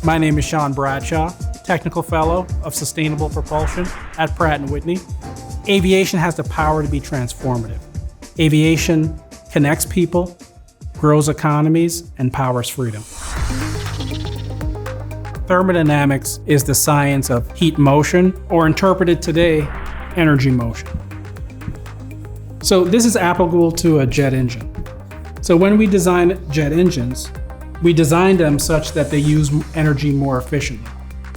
My name is Sean Bradshaw, Technical Fellow of Sustainable Propulsion at Pratt Whitney. Aviation has the power to be transformative. Aviation connects people, grows economies, and powers freedom. Thermodynamics is the science of heat motion, or interpreted today, energy motion. So this is applicable to a jet engine. So when we design jet engines, we design them such that they use energy more efficiently.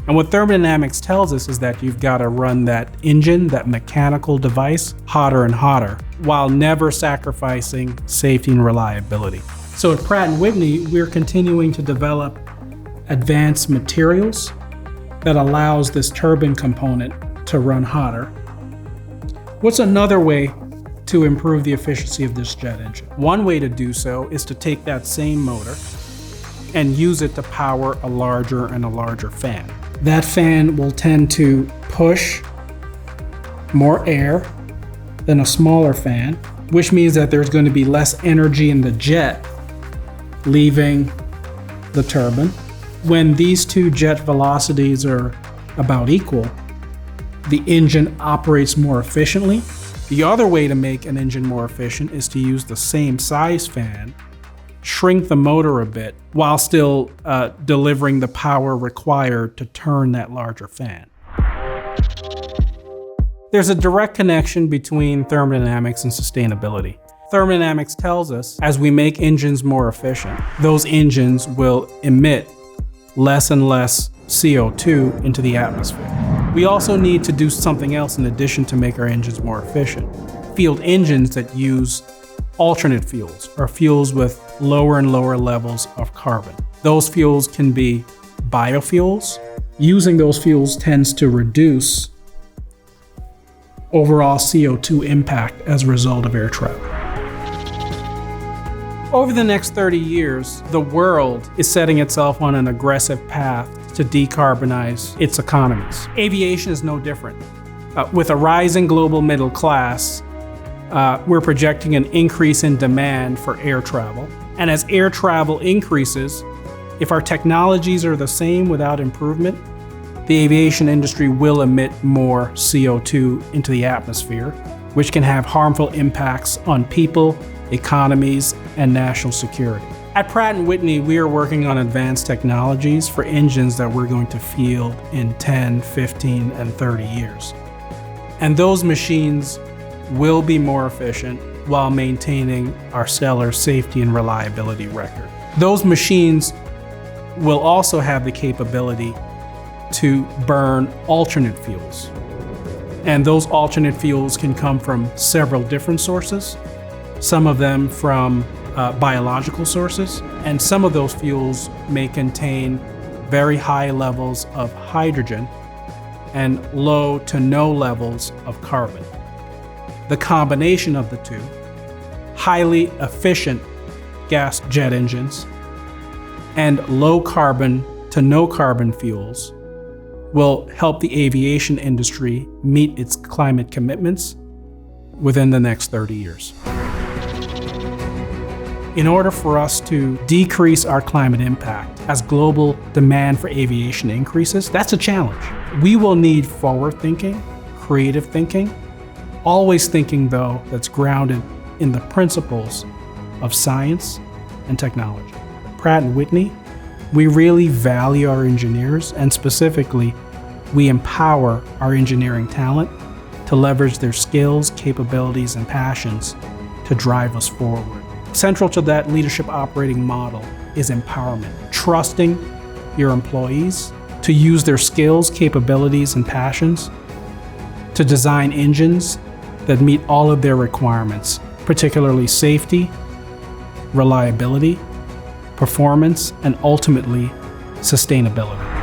And what thermodynamics tells us is that you've got to run that engine, that mechanical device, hotter and hotter, while never sacrificing safety and reliability. So at Pratt Whitney, we're continuing to develop advanced materials that allows this turbine component to run hotter. What's another way to improve the efficiency of this jet engine? One way to do so is to take that same motor and use it to power a larger and a larger fan. That fan will tend to push more air than a smaller fan, which means that there's going to be less energy in the jet leaving the turbine. When these two jet velocities are about equal, the engine operates more efficiently. The other way to make an engine more efficient is to use the same size fan, shrink the motor a bit, while still delivering the power required to turn that larger fan. There's a direct connection between thermodynamics and sustainability. Thermodynamics tells us as we make engines more efficient, those engines will emit less and less CO2 into the atmosphere. We also need to do something else in addition to make our engines more efficient. Field engines that use alternate fuels, or fuels with lower and lower levels of carbon. Those fuels can be biofuels. Using those fuels tends to reduce overall CO2 impact as a result of air travel. Over the next 30 years, the world is setting itself on an aggressive path to decarbonize its economies. Aviation is no different. With a rising global middle class, we're projecting an increase in demand for air travel. And as air travel increases, if our technologies are the same without improvement, the aviation industry will emit more CO2 into the atmosphere, which can have harmful impacts on people, economies, and national security. At Pratt Whitney, we are working on advanced technologies for engines that we're going to field in 10, 15, and 30 years. And those machines will be more efficient while maintaining our stellar safety and reliability record. Those machines will also have the capability to burn alternate fuels. And those alternate fuels can come from several different sources, some of them from biological sources, and some of those fuels may contain very high levels of hydrogen and low to no levels of carbon. The combination of the two, highly efficient gas jet engines and low carbon to no carbon fuels, will help the aviation industry meet its climate commitments within the next 30 years. In order for us to decrease our climate impact as global demand for aviation increases, that's a challenge. We will need forward thinking, creative thinking, always thinking though that's grounded in the principles of science and technology. At Pratt Whitney, we really value our engineers, and specifically, we empower our engineering talent to leverage their skills, capabilities, and passions to drive us forward. Central to that leadership operating model is empowerment, trusting your employees to use their skills, capabilities, and passions to design engines that meet all of their requirements, particularly safety, reliability, performance, and ultimately, sustainability.